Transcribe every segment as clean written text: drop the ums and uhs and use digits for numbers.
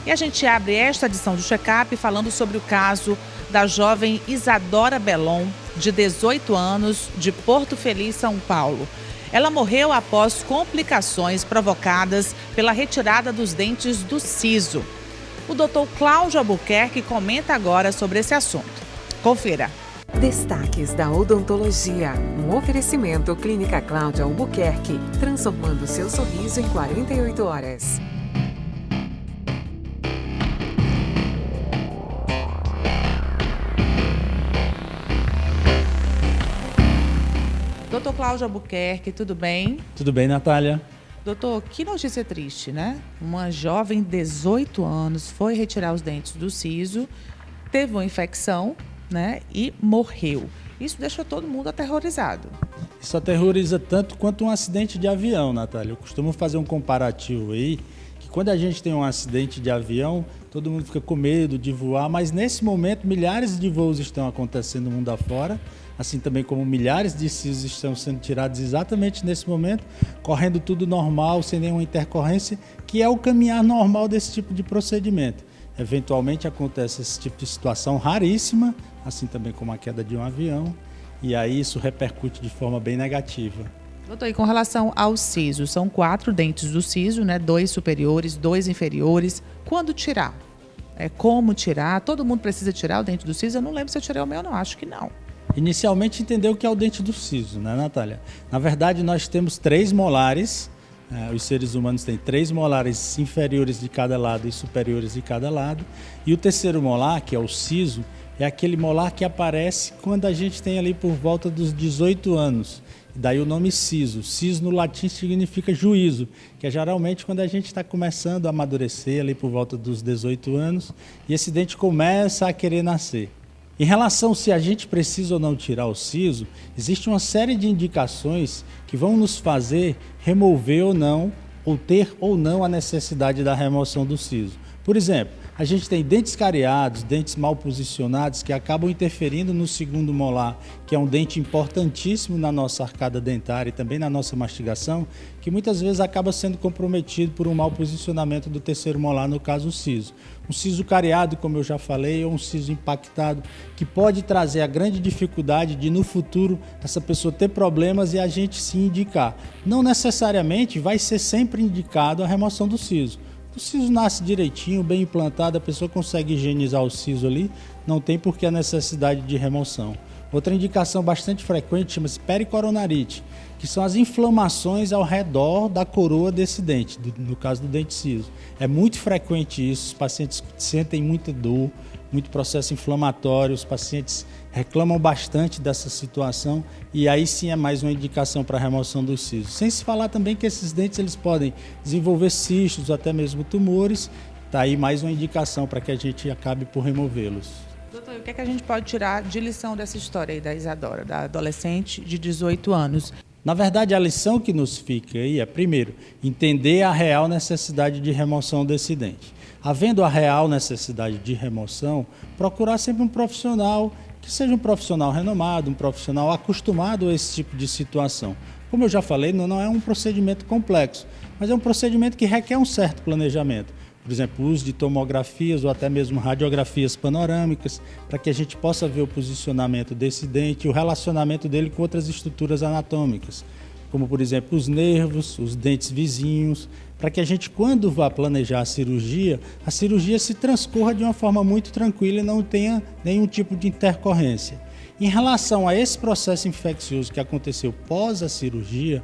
E a gente abre esta edição do Check-up falando sobre o caso da jovem Isadora Belon, de 18 anos, de Porto Feliz, São Paulo. Ela morreu após complicações provocadas pela retirada dos dentes do siso. O Dr. Cláudio Albuquerque comenta agora sobre esse assunto. Confira. Destaques da odontologia. Um oferecimento Clínica Cláudio Albuquerque, transformando seu sorriso em 48 horas. Doutor Cláudio Albuquerque, tudo bem? Tudo bem, Natália? Doutor, que notícia triste, né? Uma jovem de 18 anos foi retirar os dentes do siso, teve uma infecção, né? E morreu. Isso deixou todo mundo aterrorizado. Isso aterroriza tanto quanto um acidente de avião, Natália. Eu costumo fazer um comparativo aí, que quando a gente tem um acidente de avião, todo mundo fica com medo de voar, mas nesse momento milhares de voos estão acontecendo no mundo afora, assim também como milhares de sisos estão sendo tirados exatamente nesse momento, correndo tudo normal, sem nenhuma intercorrência, que é o caminhar normal desse tipo de procedimento. Eventualmente acontece esse tipo de situação raríssima, assim também como a queda de um avião, e aí isso repercute de forma bem negativa. Doutor, e com relação ao siso, são 4 dentes do siso, né? 2 superiores, 2 inferiores. Quando tirar? Como tirar? Todo mundo precisa tirar o dente do siso? Eu não lembro se eu tirei o meu, não. Acho que não. Inicialmente entender o que é o dente do siso, né, Natália? Na verdade, nós temos 3 molares. Os seres humanos têm 3 molares inferiores de cada lado e superiores de cada lado. E o terceiro molar, que é o siso, é aquele molar que aparece quando a gente tem ali por volta dos 18 anos. E daí o nome siso. Siso no latim significa juízo, que é geralmente quando a gente está começando a amadurecer ali por volta dos 18 anos e esse dente começa a querer nascer. Em relação se a gente precisa ou não tirar o siso, existe uma série de indicações que vão nos fazer remover ou não, ou ter ou não a necessidade da remoção do siso. Por exemplo, a gente tem dentes cariados, dentes mal posicionados que acabam interferindo no segundo molar, que é um dente importantíssimo na nossa arcada dentária e também na nossa mastigação, que muitas vezes acaba sendo comprometido por um mau posicionamento do terceiro molar, no caso o siso. Um siso cariado, como eu já falei, ou um siso impactado, que pode trazer a grande dificuldade de no futuro essa pessoa ter problemas e a gente se indicar. Não necessariamente vai ser sempre indicado a remoção do siso. O siso nasce direitinho, bem implantado, a pessoa consegue higienizar o siso ali, não tem por que a necessidade de remoção. Outra indicação bastante frequente chama-se pericoronarite, que são as inflamações ao redor da coroa desse dente, no caso do dente siso. É muito frequente isso, os pacientes sentem muita dor, muito processo inflamatório, os pacientes reclamam bastante dessa situação e aí sim é mais uma indicação para a remoção dos sisos. Sem se falar também que esses dentes eles podem desenvolver cistos ou até mesmo tumores, está aí mais uma indicação para que a gente acabe por removê-los. Doutor, o que é que a gente pode tirar de lição dessa história aí da Isadora, da adolescente de 18 anos? Na verdade, a lição que nos fica aí é, primeiro, entender a real necessidade de remoção desse dente. Havendo a real necessidade de remoção, procurar sempre um profissional que seja um profissional renomado, um profissional acostumado a esse tipo de situação. Como eu já falei, não é um procedimento complexo, mas é um procedimento que requer um certo planejamento. Por exemplo, o uso de tomografias ou até mesmo radiografias panorâmicas, para que a gente possa ver o posicionamento desse dente e o relacionamento dele com outras estruturas anatômicas, como por exemplo os nervos, os dentes vizinhos, para que a gente, quando vá planejar a cirurgia se transcorra de uma forma muito tranquila e não tenha nenhum tipo de intercorrência. Em relação a esse processo infeccioso que aconteceu pós a cirurgia,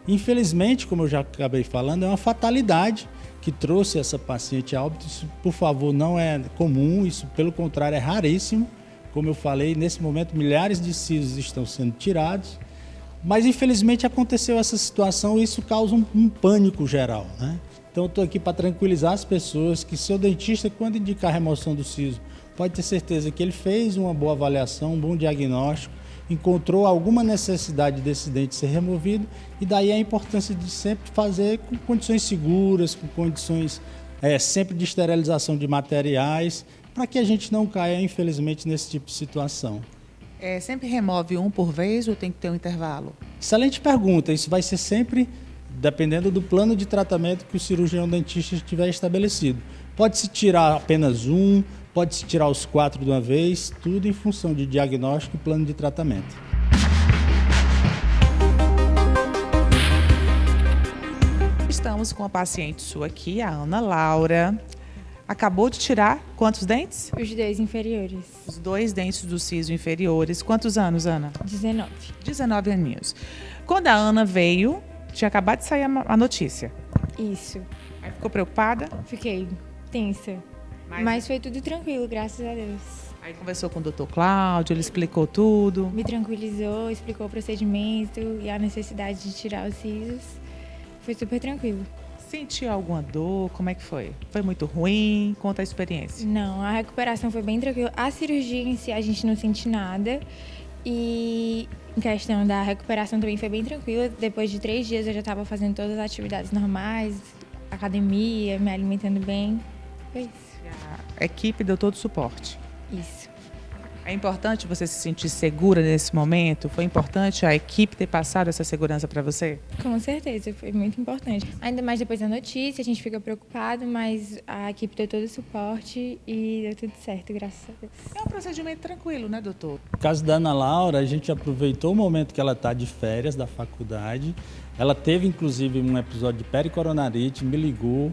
infelizmente, como eu já acabei falando, é uma fatalidade que trouxe essa paciente a óbito. Isso, por favor, não é comum, isso pelo contrário é raríssimo. Como eu falei, nesse momento milhares de sisos estão sendo tirados, mas infelizmente aconteceu essa situação e isso causa um pânico geral, né? Então eu estou aqui para tranquilizar as pessoas que seu dentista, quando indicar a remoção do siso, pode ter certeza que ele fez uma boa avaliação, um bom diagnóstico, encontrou alguma necessidade desse dente ser removido e daí a importância de sempre fazer com condições seguras, com condições sempre de esterilização de materiais, para que a gente não caia, infelizmente, nesse tipo de situação. Sempre remove um por vez ou tem que ter um intervalo? Excelente pergunta. Isso vai ser sempre dependendo do plano de tratamento que o cirurgião dentista tiver estabelecido. Pode-se tirar apenas um, pode-se tirar os 4 de uma vez, tudo em função de diagnóstico e plano de tratamento. Estamos com a paciente sua aqui, a Ana Laura. Acabou de tirar quantos dentes? Os 2 inferiores. Os 2 dentes do siso inferiores. Quantos anos, Ana? 19. 19 aninhos. Quando a Ana veio, tinha acabado de sair a notícia. Isso. Aí ficou preocupada? Fiquei tensa. Mas foi tudo tranquilo, graças a Deus. Aí conversou com o Dr. Cláudio, ele explicou tudo. Me tranquilizou, explicou o procedimento e a necessidade de tirar os sisos. Foi super tranquilo. Sentiu alguma dor? Como é que foi? Foi muito ruim? Conta a experiência. Não, a recuperação foi bem tranquila. A cirurgia em si a gente não sente nada. E em questão da recuperação também foi bem tranquila. Depois de 3 dias eu já estava fazendo todas as atividades normais, academia, me alimentando bem. Foi isso. A equipe deu todo o suporte. Isso. É importante você se sentir segura nesse momento? Foi importante a equipe ter passado essa segurança para você? Com certeza, foi muito importante. Ainda mais depois da notícia, a gente fica preocupado, mas a equipe deu todo o suporte e deu tudo certo, graças a Deus. É um procedimento tranquilo, né, doutor? No caso da Ana Laura, a gente aproveitou o momento que ela está de férias da faculdade. Ela teve, inclusive, um episódio de pericoronarite, me ligou,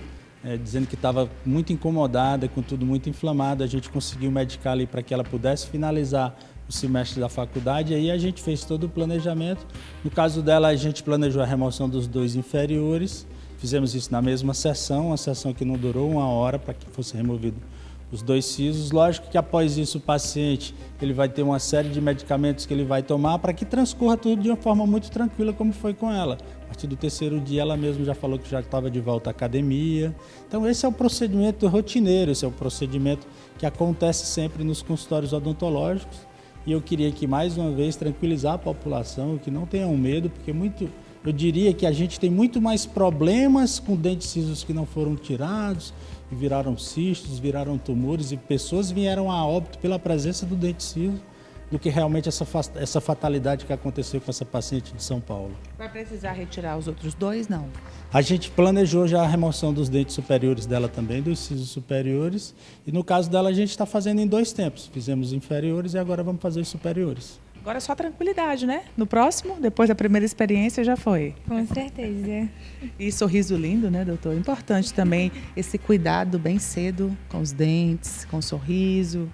dizendo que estava muito incomodada, com tudo muito inflamado. A gente conseguiu medicar ali para que ela pudesse finalizar o semestre da faculdade. E aí a gente fez todo o planejamento. No caso dela, a gente planejou a remoção dos 2 inferiores. Fizemos isso na mesma sessão, uma sessão que não durou 1 hora para que fosse removido os 2 sisos. Lógico que após isso o paciente ele vai ter uma série de medicamentos que ele vai tomar para que transcorra tudo de uma forma muito tranquila, como foi com ela. A partir do 3º dia ela mesma já falou que já estava de volta à academia. Então esse é o procedimento rotineiro, esse é o procedimento que acontece sempre nos consultórios odontológicos. E eu queria aqui mais uma vez tranquilizar a população, que não tenham medo, porque eu diria que a gente tem muito mais problemas com dentes cisos que não foram tirados, e viraram cistos, viraram tumores, e pessoas vieram a óbito pela presença do dente ciso, do que realmente essa fatalidade que aconteceu com essa paciente de São Paulo. Vai precisar retirar os outros 2, não? A gente planejou já a remoção dos dentes superiores dela também, dos sisos superiores, e no caso dela a gente está fazendo em 2 tempos. Fizemos inferiores e agora vamos fazer os superiores. Agora é só tranquilidade, né? No próximo, depois da primeira experiência, já foi. Com certeza. E sorriso lindo, né, doutor? Importante também esse cuidado bem cedo com os dentes, com o sorriso.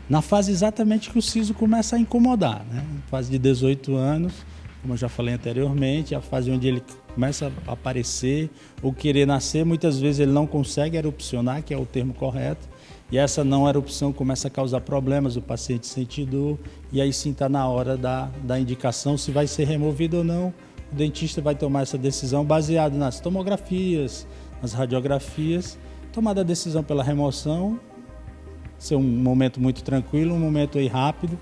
Na fase exatamente que o siso começa a incomodar, né? Na fase de 18 anos, como eu já falei anteriormente, a fase onde ele começa a aparecer ou querer nascer, muitas vezes ele não consegue erupcionar, que é o termo correto, e essa não erupção começa a causar problemas, o paciente sente dor, e aí sim está na hora da indicação se vai ser removido ou não. O dentista vai tomar essa decisão baseado nas tomografias, nas radiografias, tomada a decisão pela remoção, ser um momento muito tranquilo, um momento aí rápido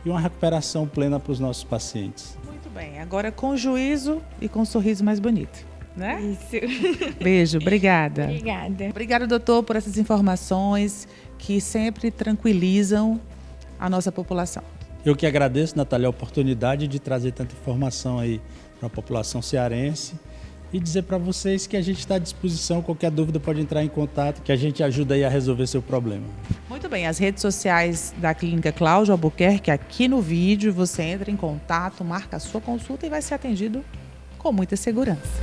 e uma recuperação plena para os nossos pacientes. Muito bem, agora com juízo e com um sorriso mais bonito, né? Isso. Beijo, obrigada. Obrigada. Obrigada, doutor, por essas informações que sempre tranquilizam a nossa população. Eu que agradeço, Natália, a oportunidade de trazer tanta informação aí para a população cearense e dizer para vocês que a gente está à disposição, qualquer dúvida pode entrar em contato, que a gente ajuda aí a resolver seu problema. Muito bem, as redes sociais da Clínica Cláudio Albuquerque, aqui no vídeo, você entra em contato, marca a sua consulta e vai ser atendido com muita segurança.